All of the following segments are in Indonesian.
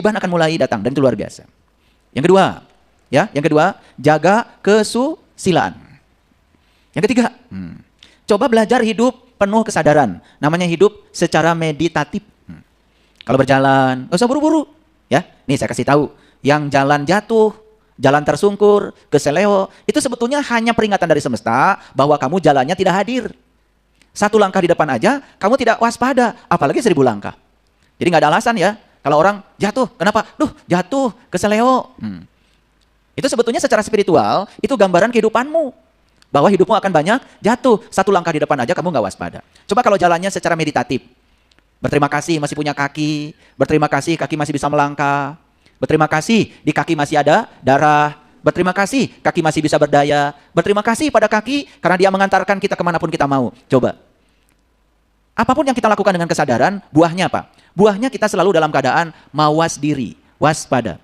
Keajaiban akan mulai datang dan itu luar biasa. Yang kedua, jaga kesusilaan. Yang ketiga, coba belajar hidup penuh kesadaran. Namanya hidup secara meditatif. Kalau berjalan, nggak usah buru-buru. Ya, nih saya kasih tahu, yang jalan jatuh, jalan tersungkur, keseleo, itu sebetulnya hanya peringatan dari semesta bahwa kamu jalannya tidak hadir. Satu langkah di depan aja, kamu tidak waspada, apalagi 1000 langkah. Jadi nggak ada alasan ya. Kalau orang jatuh, kenapa? Jatuh, keseleo. Itu sebetulnya secara spiritual, itu gambaran kehidupanmu. Bahwa hidupmu akan banyak jatuh. Satu langkah di depan aja kamu nggak waspada. Coba kalau jalannya secara meditatif. Berterima kasih masih punya kaki. Berterima kasih kaki masih bisa melangkah. Berterima kasih di kaki masih ada darah. Berterima kasih kaki masih bisa berdaya. Berterima kasih pada kaki karena dia mengantarkan kita kemanapun kita mau. Coba. Apapun yang kita lakukan dengan kesadaran, buahnya apa? Buahnya kita selalu dalam keadaan mawas diri, waspada.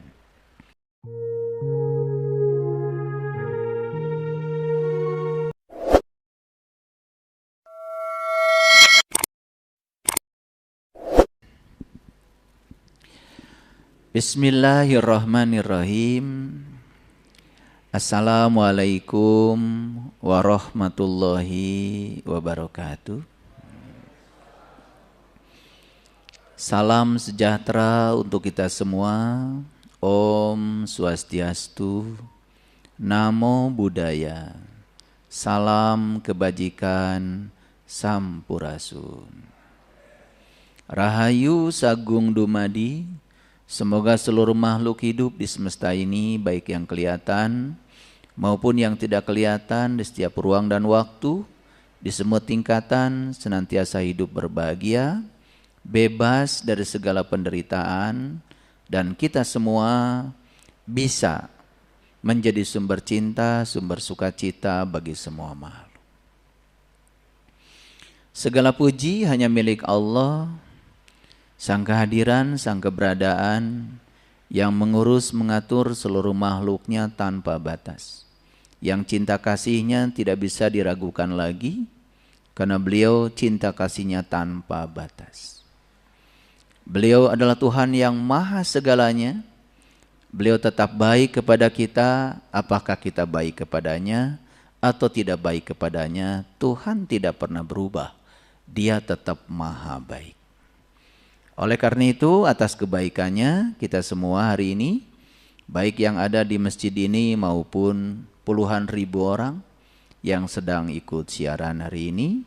Bismillahirrahmanirrahim. Assalamualaikum warahmatullahi wabarakatuh. Salam sejahtera untuk kita semua. Om Swastiastu, Namo Buddhaya, salam kebajikan, Sampurasun. Rahayu Sagung Dumadi. Semoga seluruh makhluk hidup di semesta ini, baik yang kelihatan maupun yang tidak kelihatan, di setiap ruang dan waktu, di semua tingkatan, senantiasa hidup berbahagia, bebas dari segala penderitaan, dan kita semua bisa menjadi sumber cinta, sumber sukacita bagi semua makhluk. Segala puji hanya milik Allah, Sang kehadiran, sang keberadaan yang mengurus mengatur seluruh makhluknya tanpa batas. Yang cinta kasihnya tidak bisa diragukan lagi karena beliau cinta kasihnya tanpa batas. Beliau adalah Tuhan yang maha segalanya. Beliau tetap baik kepada kita, apakah kita baik kepadanya atau tidak baik kepadanya, Tuhan tidak pernah berubah. Dia tetap maha baik. Oleh karena itu, atas kebaikannya kita semua hari ini, baik yang ada di masjid ini maupun puluhan ribu orang yang sedang ikut siaran hari ini,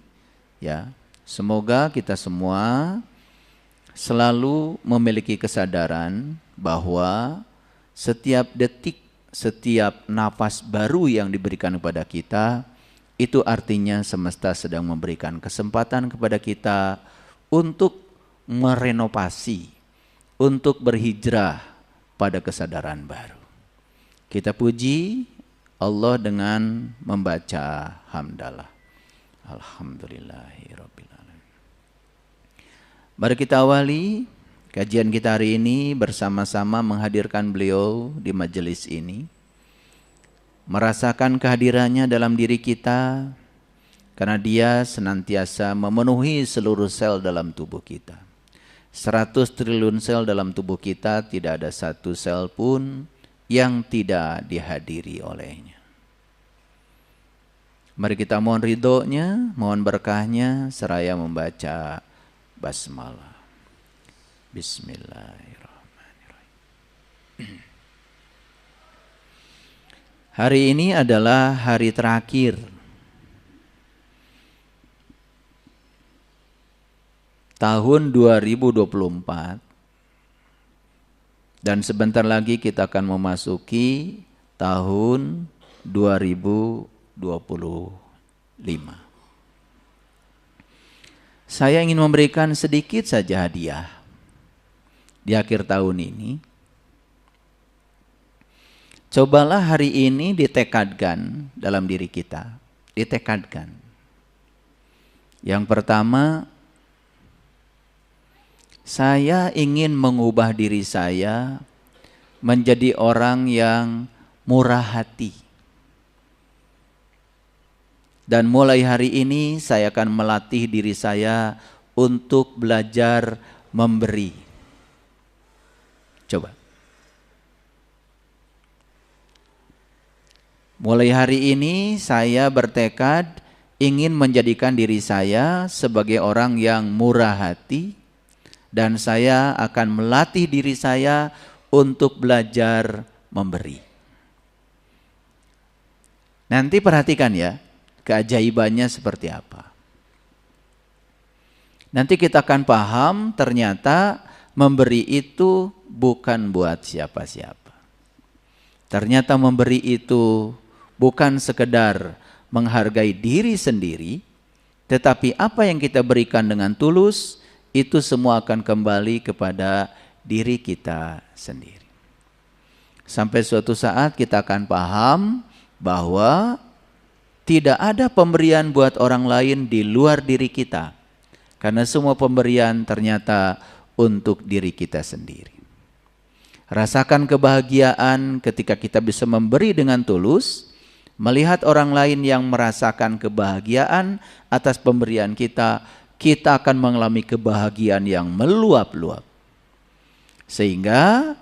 ya, semoga kita semua selalu memiliki kesadaran bahwa setiap detik, setiap nafas baru yang diberikan kepada kita, itu artinya semesta sedang memberikan kesempatan kepada kita untuk merenovasi, untuk berhijrah pada kesadaran baru. Kita puji Allah dengan membaca hamdalah. Alhamdulillahirabbil alamin. Mari kita awali kajian kita hari ini bersama-sama menghadirkan beliau di majelis ini. Merasakan kehadirannya dalam diri kita karena dia senantiasa memenuhi seluruh sel dalam tubuh kita. 100 triliun sel dalam tubuh kita, tidak ada satu sel pun yang tidak dihadiri olehnya. Mari kita mohon ridhonya, mohon berkahnya, seraya membaca basmalah. Bismillahirrahmanirrahim. Hari ini adalah hari terakhir tahun 2024 dan sebentar lagi kita akan memasuki tahun 2025. Saya ingin memberikan sedikit saja hadiah di akhir tahun ini. Cobalah hari ini ditekadkan dalam diri kita, ditekadkan. Yang pertama, saya ingin mengubah diri saya menjadi orang yang murah hati. Dan mulai hari ini saya akan melatih diri saya untuk belajar memberi. Coba. Mulai hari ini saya bertekad ingin menjadikan diri saya sebagai orang yang murah hati, dan saya akan melatih diri saya untuk belajar memberi. Nanti perhatikan ya, keajaibannya seperti apa. Nanti kita akan paham ternyata memberi itu bukan buat siapa-siapa. Ternyata memberi itu bukan sekedar menghargai diri sendiri, tetapi apa yang kita berikan dengan tulus, itu semua akan kembali kepada diri kita sendiri. Sampai suatu saat kita akan paham bahwa tidak ada pemberian buat orang lain di luar diri kita. Karena semua pemberian ternyata untuk diri kita sendiri. Rasakan kebahagiaan ketika kita bisa memberi dengan tulus, melihat orang lain yang merasakan kebahagiaan atas pemberian kita, kita akan mengalami kebahagiaan yang meluap-luap. Sehingga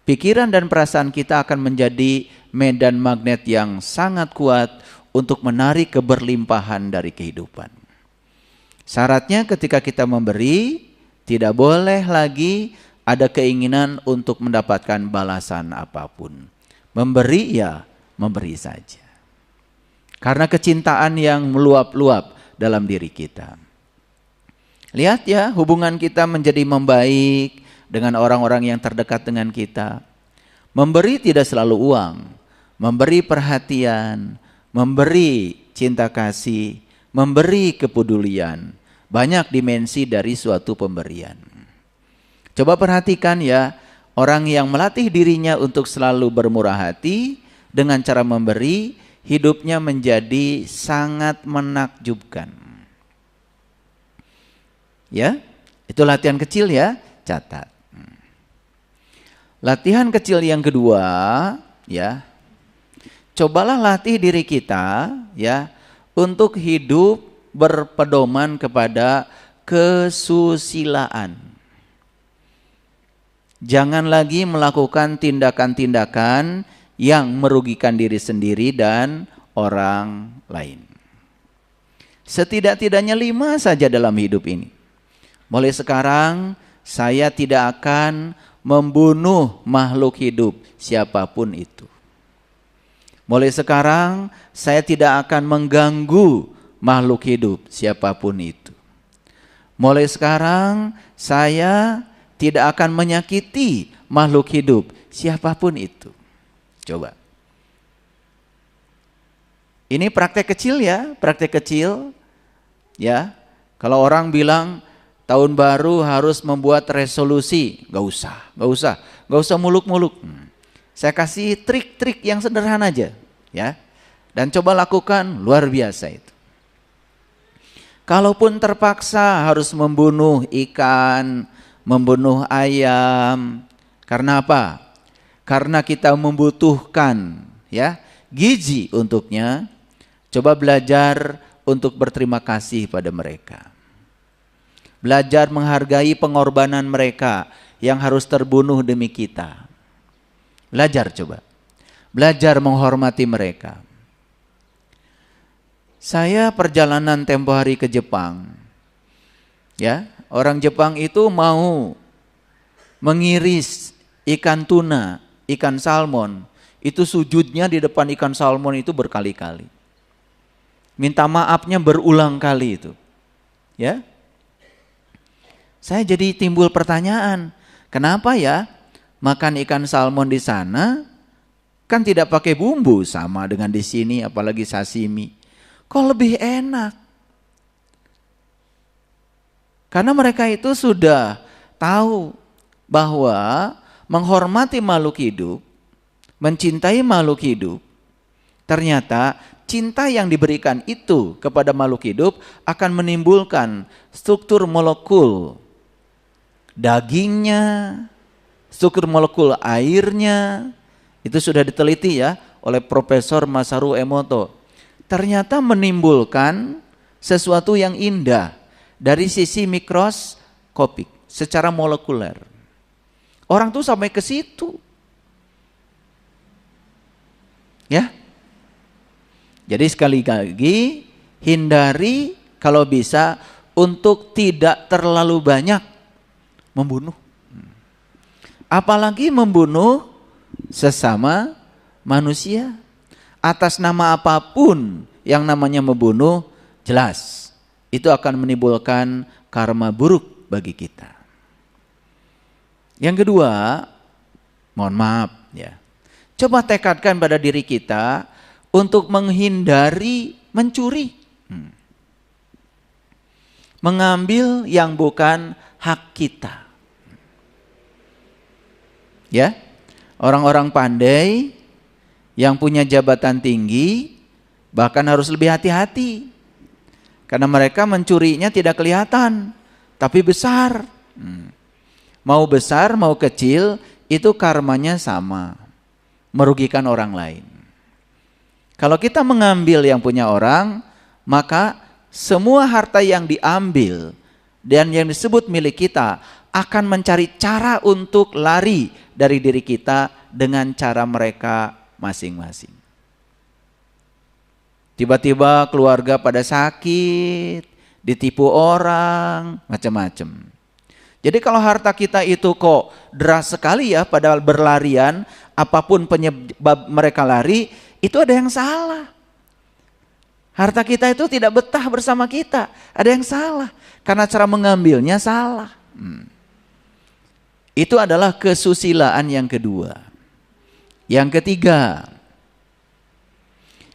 pikiran dan perasaan kita akan menjadi medan magnet yang sangat kuat untuk menarik keberlimpahan dari kehidupan. Syaratnya ketika kita memberi, tidak boleh lagi ada keinginan untuk mendapatkan balasan apapun. Memberi ya memberi saja. Karena kecintaan yang meluap-luap dalam diri kita. Lihat ya, hubungan kita menjadi membaik dengan orang-orang yang terdekat dengan kita. Memberi tidak selalu uang, memberi perhatian, memberi cinta kasih, memberi kepedulian. Banyak dimensi dari suatu pemberian. Coba perhatikan ya, orang yang melatih dirinya untuk selalu bermurah hati dengan cara memberi, hidupnya menjadi sangat menakjubkan. Ya, itu latihan kecil ya, catat. Latihan kecil yang kedua, ya, cobalah latih diri kita, ya, untuk hidup berpedoman kepada kesusilaan. Jangan lagi melakukan tindakan-tindakan yang merugikan diri sendiri dan orang lain. Setidak-tidaknya 5 saja dalam hidup ini. Mulai sekarang saya tidak akan membunuh makhluk hidup siapapun itu. Mulai sekarang saya tidak akan mengganggu makhluk hidup siapapun itu. Mulai sekarang saya tidak akan menyakiti makhluk hidup siapapun itu. Coba. Ini praktek kecil ya, praktek kecil. Ya, kalau orang bilang tahun baru harus membuat resolusi, gak usah muluk-muluk. Saya kasih trik-trik yang sederhana aja, ya. Dan coba lakukan, luar biasa itu. Kalaupun terpaksa harus membunuh ikan, membunuh ayam, karena apa? Karena kita membutuhkan ya gizi untuknya, coba belajar untuk berterima kasih pada mereka. Belajar menghargai pengorbanan mereka yang harus terbunuh demi kita. Belajar coba. Belajar menghormati mereka. Saya perjalanan tempo hari ke Jepang. Ya, orang Jepang itu mau mengiris ikan tuna, ikan salmon, itu sujudnya di depan ikan salmon itu berkali-kali. Minta maafnya berulang kali itu. Ya. Saya jadi timbul pertanyaan, kenapa ya makan ikan salmon di sana kan tidak pakai bumbu sama dengan di sini, apalagi sashimi. Kok lebih enak? Karena mereka itu sudah tahu bahwa menghormati makhluk hidup, mencintai makhluk hidup, ternyata cinta yang diberikan itu kepada makhluk hidup akan menimbulkan struktur molekul dagingnya, struktur molekul airnya. Itu sudah diteliti ya oleh Profesor Masaru Emoto. Ternyata menimbulkan sesuatu yang indah dari sisi mikroskopik, secara molekuler. Orang tuh sampai ke situ. Ya. Jadi sekali lagi, hindari kalau bisa untuk tidak terlalu banyak membunuh. Apalagi membunuh sesama manusia. Atas nama apapun yang namanya membunuh, jelas itu akan menimbulkan karma buruk bagi kita. Yang kedua, mohon maaf ya. Coba tekadkan pada diri kita untuk menghindari mencuri. Mengambil yang bukan hak kita. Ya. Orang-orang pandai yang punya jabatan tinggi bahkan harus lebih hati-hati. Karena mereka mencurinya tidak kelihatan, tapi besar. Mau besar, mau kecil, itu karmanya sama. Merugikan orang lain. Kalau kita mengambil yang punya orang, maka semua harta yang diambil dan yang disebut milik kita akan mencari cara untuk lari dari diri kita dengan cara mereka masing-masing. Tiba-tiba keluarga pada sakit, ditipu orang, macam-macam. Jadi kalau harta kita itu kok deras sekali ya, padahal berlarian, apapun penyebab mereka lari, itu ada yang salah. Harta kita itu tidak betah bersama kita, ada yang salah. Karena cara mengambilnya salah. Itu adalah kesusilaan yang kedua. Yang ketiga,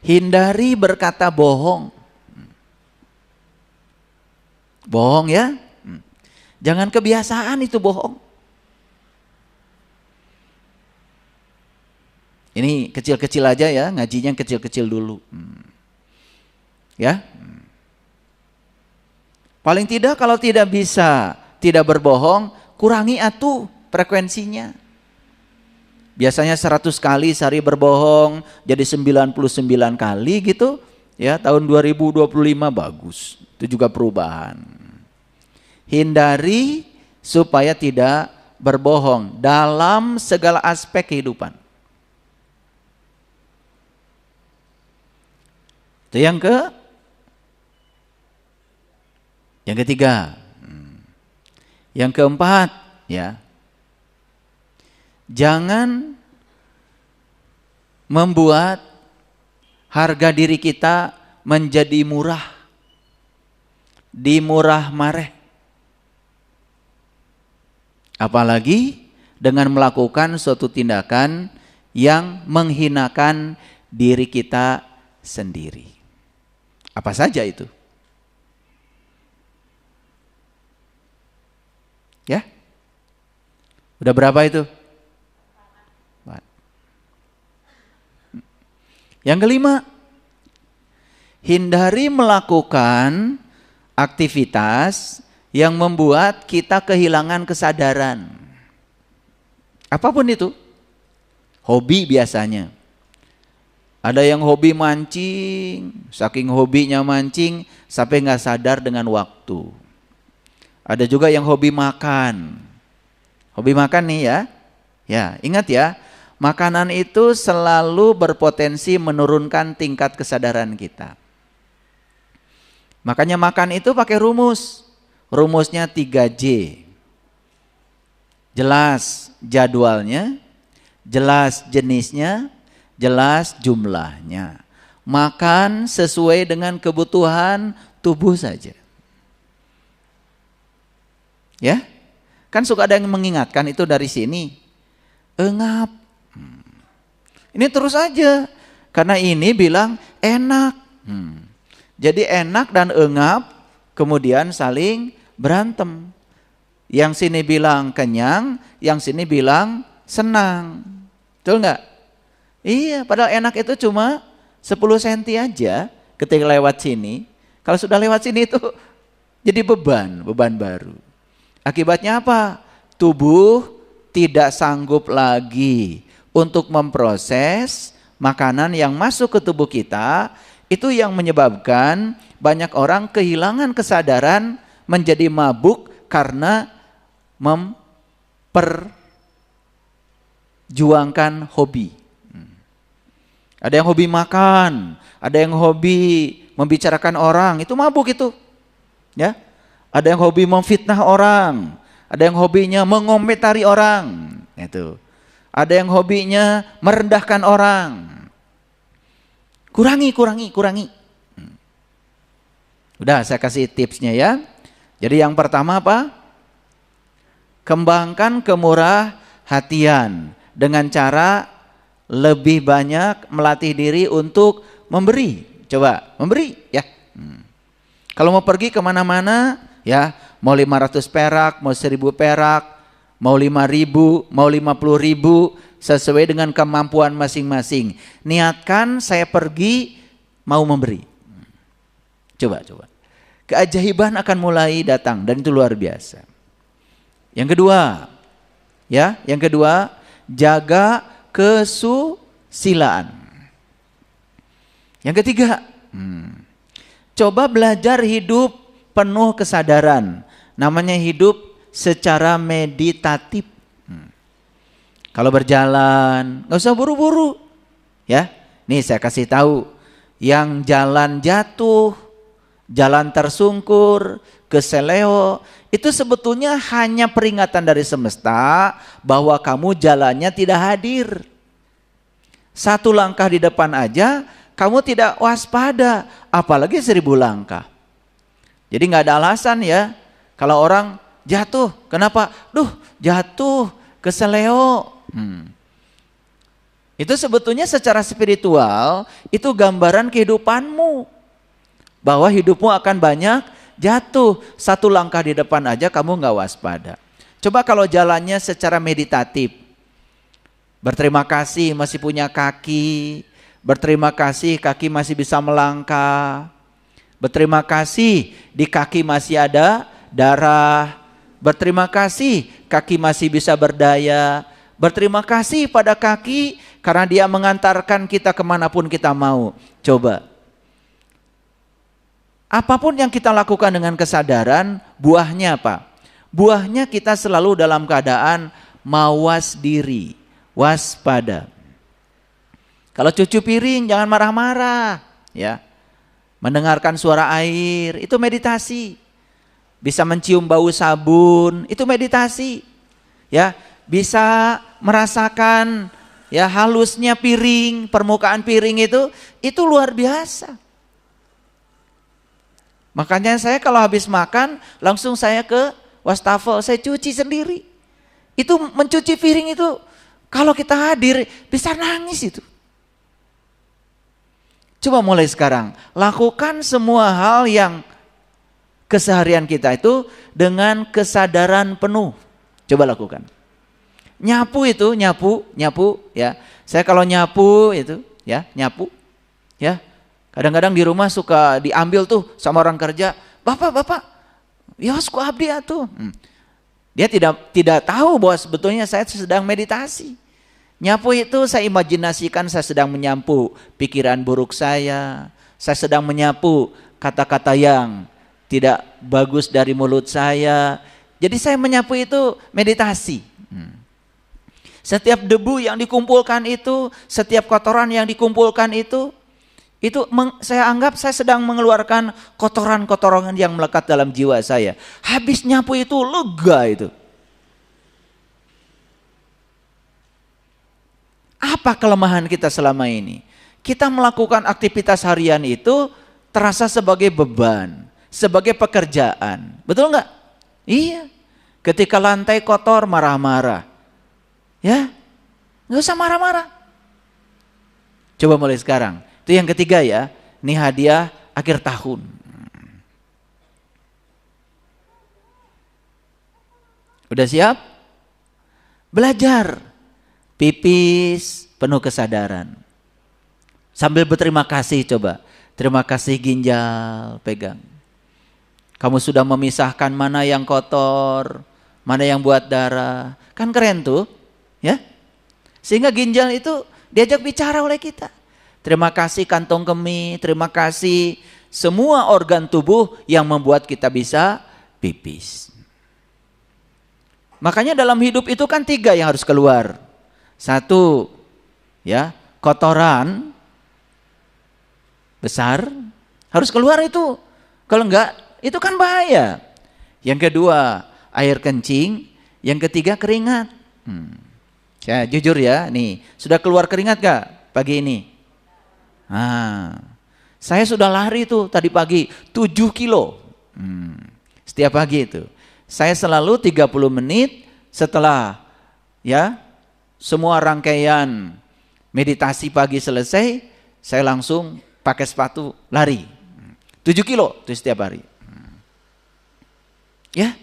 hindari berkata bohong. Bohong ya. Jangan kebiasaan itu bohong. Ini kecil-kecil aja ya, ngajinya kecil-kecil dulu. Ya. Paling tidak kalau tidak bisa tidak berbohong, kurangi atuh frekuensinya. Biasanya 100 kali sehari berbohong, jadi 99 kali gitu. Ya, tahun 2025 bagus. Itu juga perubahan. Hindari supaya tidak berbohong dalam segala aspek kehidupan. Itu yang ketiga. Yang keempat, ya. Jangan membuat harga diri kita menjadi murah. Dimurah mareh. Apalagi dengan melakukan suatu tindakan yang menghinakan diri kita sendiri. Apa saja itu? Ya? Udah berapa itu? Yang kelima, hindari melakukan aktivitas yang membuat kita kehilangan kesadaran. Apapun itu. Hobi biasanya. Ada yang hobi mancing, saking hobinya mancing sampai nggak sadar dengan waktu. Ada juga yang hobi makan. Hobi makan nih ya. Ya, ingat ya, makanan itu selalu berpotensi menurunkan tingkat kesadaran kita. Makanya makan itu pakai rumus. Rumusnya 3J. Jelas jadwalnya, jelas jenisnya, jelas jumlahnya. Makan sesuai dengan kebutuhan tubuh saja. Ya? Kan suka ada yang mengingatkan itu dari sini. Engap. Ini terus aja. Karena ini bilang enak. Jadi enak dan engap kemudian saling berantem. Yang sini bilang kenyang, yang sini bilang senang. Betul enggak? Iya, padahal enak itu cuma 10 cm aja ketika lewat sini. Kalau sudah lewat sini itu jadi beban baru. Akibatnya apa? Tubuh tidak sanggup lagi untuk memproses makanan yang masuk ke tubuh kita. Itu yang menyebabkan banyak orang kehilangan kesadaran, menjadi mabuk karena juangkan hobi. Ada yang hobi makan, ada yang hobi membicarakan orang, itu mabuk itu. Ya. Ada yang hobi memfitnah orang, ada yang hobinya mengomentari orang, itu. Ada yang hobinya merendahkan orang. Kurangi. Udah saya kasih tipsnya ya. Jadi yang pertama apa? Kembangkan kemurah hatian dengan cara lebih banyak melatih diri untuk memberi. Coba memberi ya. Kalau mau pergi kemana-mana ya, mau 500 perak, mau 1000 perak, mau 5.000, mau 50.000, sesuai dengan kemampuan masing-masing. Niatkan saya pergi mau memberi. Coba. Keajaiban akan mulai datang dan itu luar biasa. Yang kedua, jaga kesusilaan. Yang ketiga, coba belajar hidup penuh kesadaran. Namanya hidup secara meditatif. Kalau berjalan, nggak usah buru-buru. Ya, nih saya kasih tahu, yang jalan jatuh, jalan tersungkur, keseleo, itu sebetulnya hanya peringatan dari semesta bahwa kamu jalannya tidak hadir. Satu langkah di depan aja kamu tidak waspada, apalagi 1000 langkah. Jadi nggak ada alasan ya kalau orang jatuh. Kenapa? Jatuh keseleo. Itu sebetulnya secara spiritual itu gambaran kehidupanmu, bahwa hidupmu akan banyak jatuh. Satu langkah di depan aja kamu nggak waspada. Coba kalau jalannya secara meditatif, berterima kasih masih punya kaki, berterima kasih kaki masih bisa melangkah, berterima kasih di kaki masih ada darah, berterima kasih kaki masih bisa berdaya, berterima kasih pada kaki karena dia mengantarkan kita kemanapun kita mau. Coba, apapun yang kita lakukan dengan kesadaran, buahnya apa? Buahnya kita selalu dalam keadaan mawas diri, waspada. Kalau cuci piring jangan marah-marah, ya. Mendengarkan suara air itu meditasi. Bisa mencium bau sabun itu meditasi. Ya, bisa merasakan ya halusnya piring, permukaan piring itu luar biasa. Makanya saya kalau habis makan langsung saya ke wastafel, saya cuci sendiri. Itu mencuci piring itu kalau kita hadir bisa nangis itu. Coba mulai sekarang lakukan semua hal yang keseharian kita itu dengan kesadaran penuh. Coba lakukan. Nyapu ya. Saya kalau nyapu itu ya, nyapu ya. Kadang-kadang di rumah suka diambil tuh sama orang kerja, Bapak, yosku abdi atuh. Dia tidak tahu bahwa sebetulnya saya sedang meditasi. Nyapu itu saya imajinasikan saya sedang menyapu pikiran buruk saya sedang menyapu kata-kata yang tidak bagus dari mulut saya. Jadi saya menyapu itu meditasi. Setiap debu yang dikumpulkan itu, setiap kotoran yang dikumpulkan itu saya anggap saya sedang mengeluarkan kotoran-kotoran yang melekat dalam jiwa saya. Habis nyapu itu lega itu. Apa kelemahan kita selama ini? Kita melakukan aktivitas harian itu terasa sebagai beban, sebagai pekerjaan. Betul nggak? Iya. Ketika lantai kotor marah-marah. Ya, nggak usah marah-marah. Coba mulai sekarang. Itu yang ketiga ya. Ini hadiah akhir tahun. Udah siap? Belajar. Pipis penuh kesadaran. Sambil berterima kasih coba. Terima kasih ginjal, pegang. Kamu sudah memisahkan mana yang kotor, mana yang buat darah. Kan keren tuh, ya? Sehingga ginjal itu diajak bicara oleh kita. Terima kasih kantong kemih, terima kasih semua organ tubuh yang membuat kita bisa pipis. Makanya dalam hidup itu kan 3 yang harus keluar. Satu, ya, kotoran besar harus keluar itu. Kalau enggak, itu kan bahaya. Yang kedua, air kencing. Yang ketiga, keringat. Ya, jujur ya, nih, sudah keluar keringat gak pagi ini? Saya sudah lari tuh tadi pagi 7 kilo. Setiap pagi itu. Saya selalu 30 menit setelah ya semua rangkaian meditasi pagi selesai, saya langsung pakai sepatu lari. 7 kilo itu setiap hari. Ya,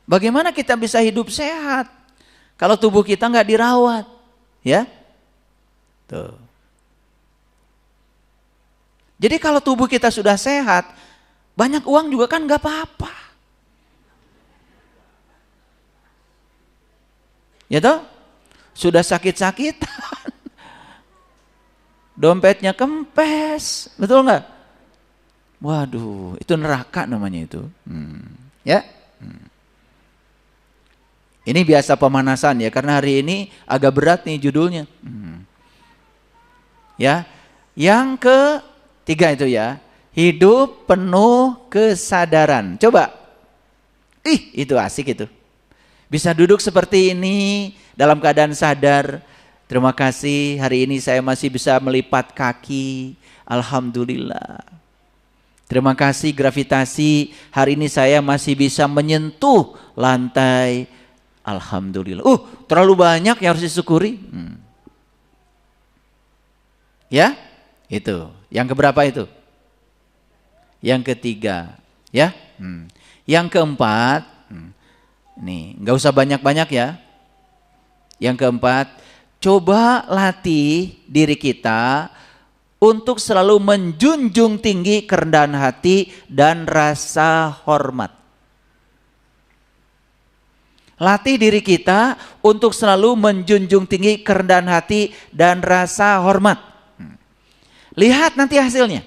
bagaimana kita bisa hidup sehat kalau tubuh kita nggak dirawat? Ya, tuh. Jadi kalau tubuh kita sudah sehat, banyak uang juga kan nggak apa-apa. Ya toh? Sudah sakit-sakitan, dompetnya kempes, betul nggak? Waduh, itu neraka namanya itu. Ya. Ini biasa pemanasan ya, karena hari ini agak berat nih judulnya. Ya, yang ketiga itu ya, hidup penuh kesadaran. Coba, itu asik itu. Bisa duduk seperti ini dalam keadaan sadar. Terima kasih, hari ini saya masih bisa melipat kaki. Alhamdulillah. Terima kasih gravitasi, hari ini saya masih bisa menyentuh lantai. Alhamdulillah. Terlalu banyak yang harus disyukuri. Ya, itu. Yang keberapa itu? Yang ketiga. Ya. Yang keempat, nih, nggak usah banyak-banyak ya. Yang keempat, coba latih diri kita untuk selalu menjunjung tinggi kerendahan hati dan rasa hormat. Latih diri kita untuk selalu menjunjung tinggi kerendahan hati dan rasa hormat. Lihat nanti hasilnya.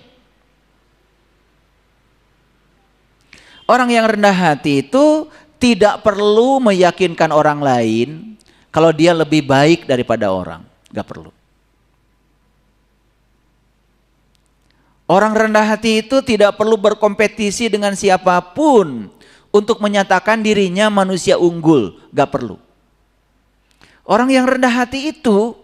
Orang yang rendah hati itu tidak perlu meyakinkan orang lain kalau dia lebih baik daripada orang. Gak perlu. Orang rendah hati itu tidak perlu berkompetisi dengan siapapun untuk menyatakan dirinya manusia unggul. Gak perlu. Orang yang rendah hati itu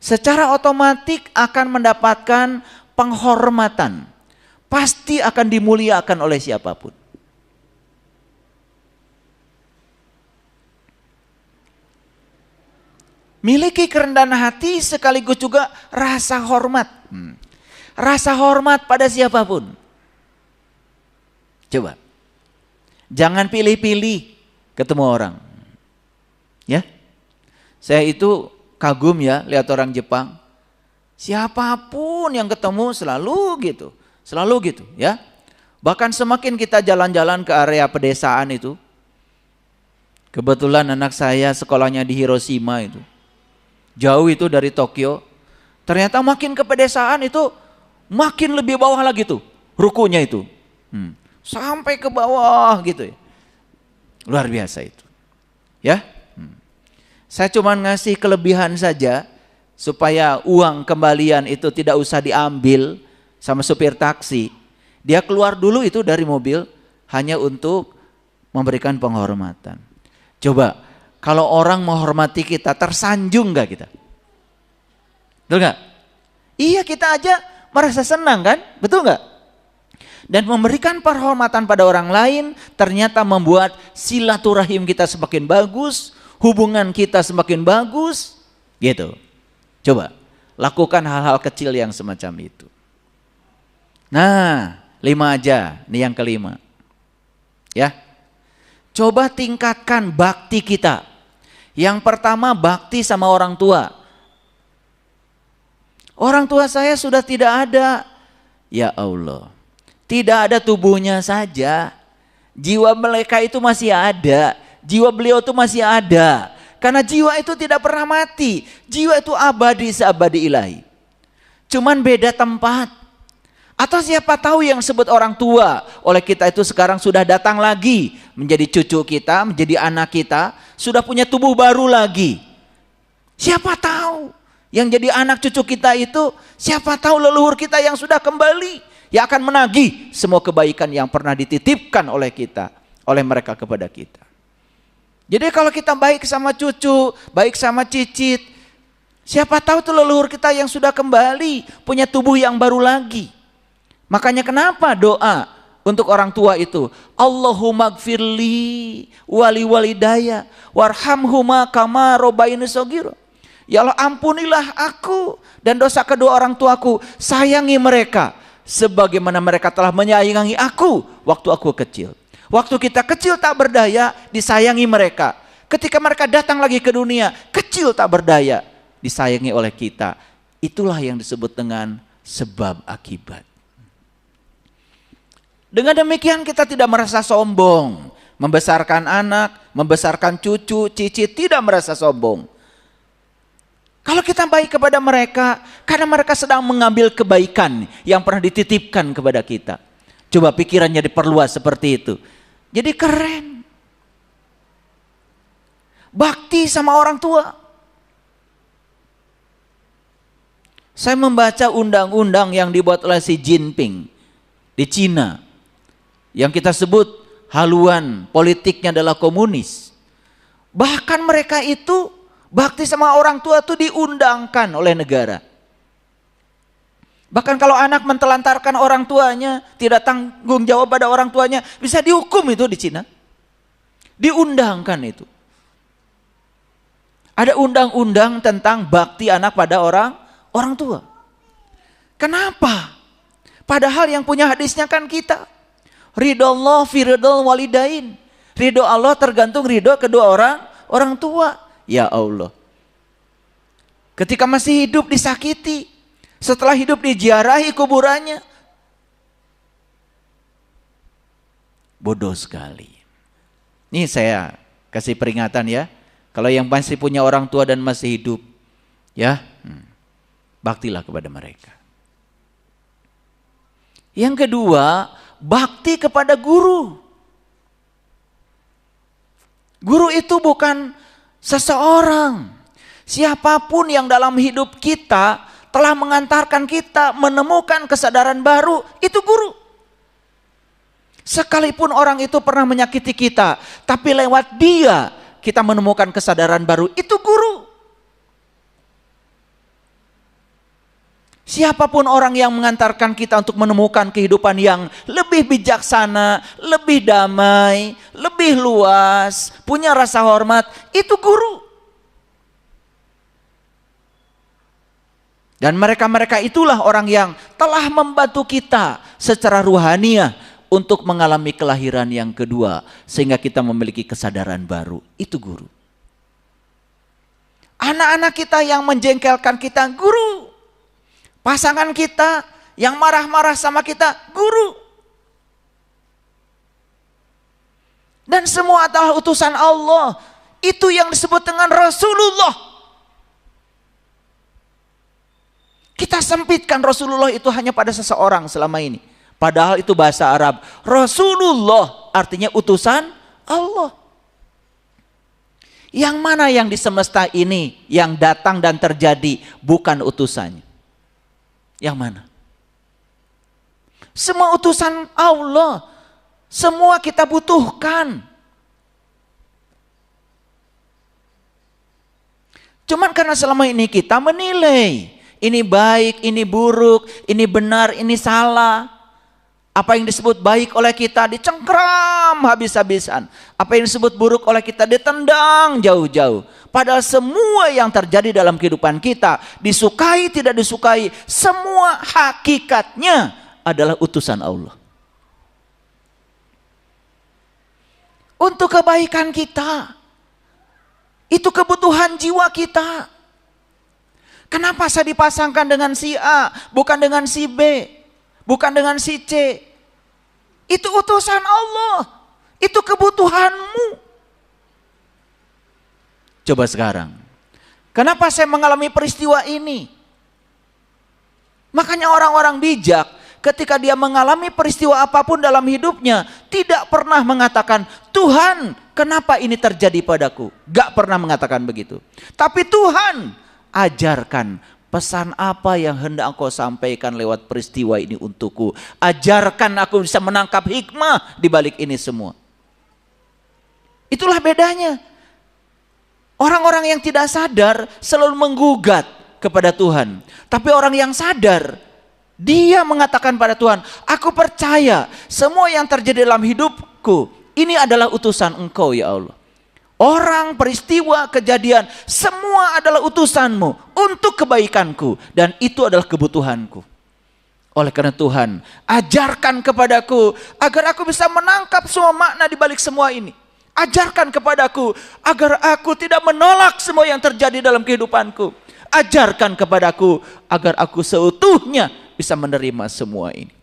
secara otomatis akan mendapatkan penghormatan. Pasti akan dimuliakan oleh siapapun. Miliki kerendahan hati sekaligus juga rasa hormat. Rasa hormat pada siapapun. Coba. Jangan pilih-pilih ketemu orang. Ya. Saya itu kagum ya lihat orang Jepang. Siapapun yang ketemu selalu gitu. Selalu gitu ya. Bahkan semakin kita jalan-jalan ke area pedesaan itu. Kebetulan anak saya sekolahnya di Hiroshima itu. Jauh itu dari Tokyo. Ternyata makin ke pedesaan itu makin lebih bawah lagi tuh rukunya itu. Sampai ke bawah gitu ya. Luar biasa itu. Ya. Saya cuma ngasih kelebihan saja supaya uang kembalian itu tidak usah diambil sama supir taksi. Dia keluar dulu itu dari mobil hanya untuk memberikan penghormatan. Coba kalau orang menghormati kita, tersanjung gak kita? Betul gak? Iya, kita aja merasa senang kan? Betul gak? Dan memberikan penghormatan pada orang lain ternyata membuat silaturahim kita semakin bagus, hubungan kita semakin bagus, gitu. Coba lakukan hal-hal kecil yang semacam itu. Nah, 5 aja, nih yang kelima. Ya. Coba tingkatkan bakti kita. Yang pertama, bakti sama orang tua. Orang tua saya sudah tidak ada. Ya Allah. Tidak ada tubuhnya saja. Jiwa mereka itu masih ada. Jiwa beliau itu masih ada. Karena jiwa itu tidak pernah mati. Jiwa itu abadi seabadi ilahi. Cuman beda tempat. Atau siapa tahu yang sebut orang tua oleh kita itu sekarang sudah datang lagi. Menjadi cucu kita, menjadi anak kita. Sudah punya tubuh baru lagi. Siapa tahu yang jadi anak cucu kita itu, siapa tahu leluhur kita yang sudah kembali, yang akan menagih semua kebaikan yang pernah dititipkan oleh kita, oleh mereka kepada kita. Jadi kalau kita baik sama cucu, baik sama cicit, siapa tahu tuh leluhur kita yang sudah kembali, punya tubuh yang baru lagi. Makanya kenapa doa untuk orang tua itu, Allahumma gfirli wali walidaya warhamhuma kama robaini shogiro. Ya Allah, ampunilah aku dan dosa kedua orang tuaku, sayangi mereka sebagaimana mereka telah menyayangi aku waktu aku kecil. Waktu kita kecil tak berdaya, disayangi mereka. Ketika mereka datang lagi ke dunia, kecil tak berdaya, disayangi oleh kita. Itulah yang disebut dengan sebab akibat. Dengan demikian kita tidak merasa sombong. Membesarkan anak, membesarkan cucu, cicit, tidak merasa sombong. Kalau kita baik kepada mereka, karena mereka sedang mengambil kebaikan yang pernah dititipkan kepada kita. Coba pikirannya diperluas seperti itu. Jadi keren. Bakti sama orang tua. Saya membaca undang-undang yang dibuat oleh Xi Jinping di Cina. Yang kita sebut haluan politiknya adalah komunis. Bahkan mereka itu bakti sama orang tua itu diundangkan oleh negara. Bahkan kalau anak mentelantarkan orang tuanya, tidak tanggung jawab pada orang tuanya, bisa dihukum itu di Cina. Diundangkan itu. Ada undang-undang tentang bakti anak pada orang tua. Kenapa? Padahal yang punya hadisnya kan kita. Ridho Allah fi ridhol walidain. Ridho Allah tergantung ridho kedua orang tua. Ya Allah. Ketika masih hidup disakiti. Setelah hidup diziarahi kuburannya. Bodoh sekali. Ini saya kasih peringatan ya. Kalau yang masih punya orang tua dan masih hidup. Ya. Baktilah kepada mereka. Yang kedua, bakti kepada guru. Guru itu bukan seseorang. Siapapun yang dalam hidup kita telah mengantarkan kita menemukan kesadaran baru, itu guru. Sekalipun orang itu pernah menyakiti kita, tapi lewat dia kita menemukan kesadaran baru, itu guru. Siapapun orang yang mengantarkan kita untuk menemukan kehidupan yang lebih bijaksana, lebih damai, lebih luas, punya rasa hormat, itu guru. Dan mereka-mereka itulah orang yang telah membantu kita secara ruhaniah untuk mengalami kelahiran yang kedua. Sehingga kita memiliki kesadaran baru. Itu guru. Anak-anak kita yang menjengkelkan kita, guru. Pasangan kita yang marah-marah sama kita, guru. Dan semua adalah utusan Allah. Itu yang disebut dengan Rasulullah. Kita sempitkan Rasulullah itu hanya pada seseorang selama ini. Padahal itu bahasa Arab. Rasulullah artinya utusan Allah. Yang mana yang di semesta ini yang datang dan terjadi bukan utusannya? Yang mana? Semua utusan Allah. Semua kita butuhkan. Cuman karena selama ini kita menilai. Ini baik, ini buruk, ini benar, ini salah. Apa yang disebut baik oleh kita dicengkram habis-habisan. Apa yang disebut buruk oleh kita ditendang jauh-jauh. Padahal semua yang terjadi dalam kehidupan kita, disukai tidak disukai, semua hakikatnya adalah utusan Allah. Untuk kebaikan kita. Itu kebutuhan jiwa kita. Kenapa saya dipasangkan dengan si A, bukan dengan si B, bukan dengan si C? Itu utusan Allah, itu kebutuhanmu. Coba sekarang, kenapa saya mengalami peristiwa ini? Makanya orang-orang bijak ketika dia mengalami peristiwa apapun dalam hidupnya, tidak pernah mengatakan, Tuhan kenapa ini terjadi padaku? Gak pernah mengatakan begitu. Tapi Tuhan, ajarkan pesan apa yang hendak Engkau sampaikan lewat peristiwa ini untukku. Ajarkan aku bisa menangkap hikmah di balik ini semua. Itulah bedanya. Orang-orang yang tidak sadar selalu menggugat kepada Tuhan. Tapi orang yang sadar, dia mengatakan pada Tuhan, aku percaya semua yang terjadi dalam hidupku, ini adalah utusan Engkau ya Allah. Orang, peristiwa, kejadian, semua adalah utusan-Mu untuk kebaikanku. Dan itu adalah kebutuhanku. Oleh karena Tuhan, ajarkan kepadaku agar aku bisa menangkap semua makna di balik semua ini. Ajarkan kepadaku agar aku tidak menolak semua yang terjadi dalam kehidupanku. Ajarkan kepadaku agar aku seutuhnya bisa menerima semua ini.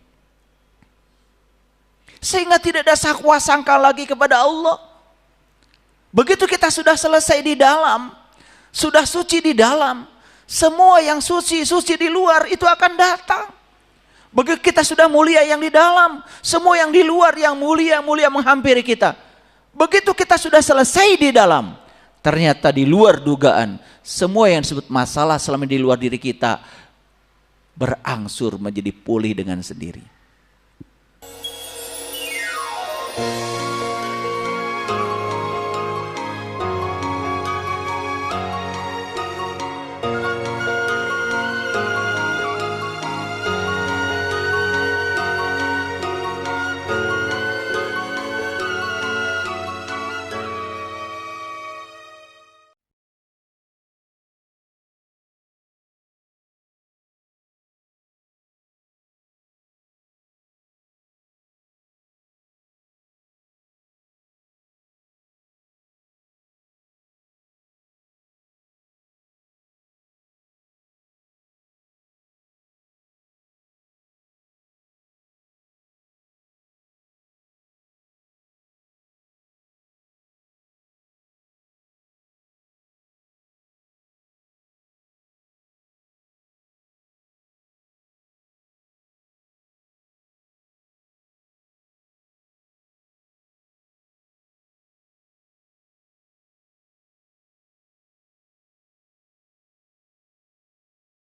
Sehingga tidak ada sakwa sangka lagi kepada Allah. Begitu kita sudah selesai di dalam, sudah suci di dalam, semua yang suci di luar itu akan datang. Begitu kita sudah mulia yang di dalam, semua yang di luar yang mulia menghampiri kita. Begitu kita sudah selesai di dalam, ternyata di luar dugaan, semua yang disebut masalah selama di luar diri kita berangsur menjadi pulih dengan sendiri.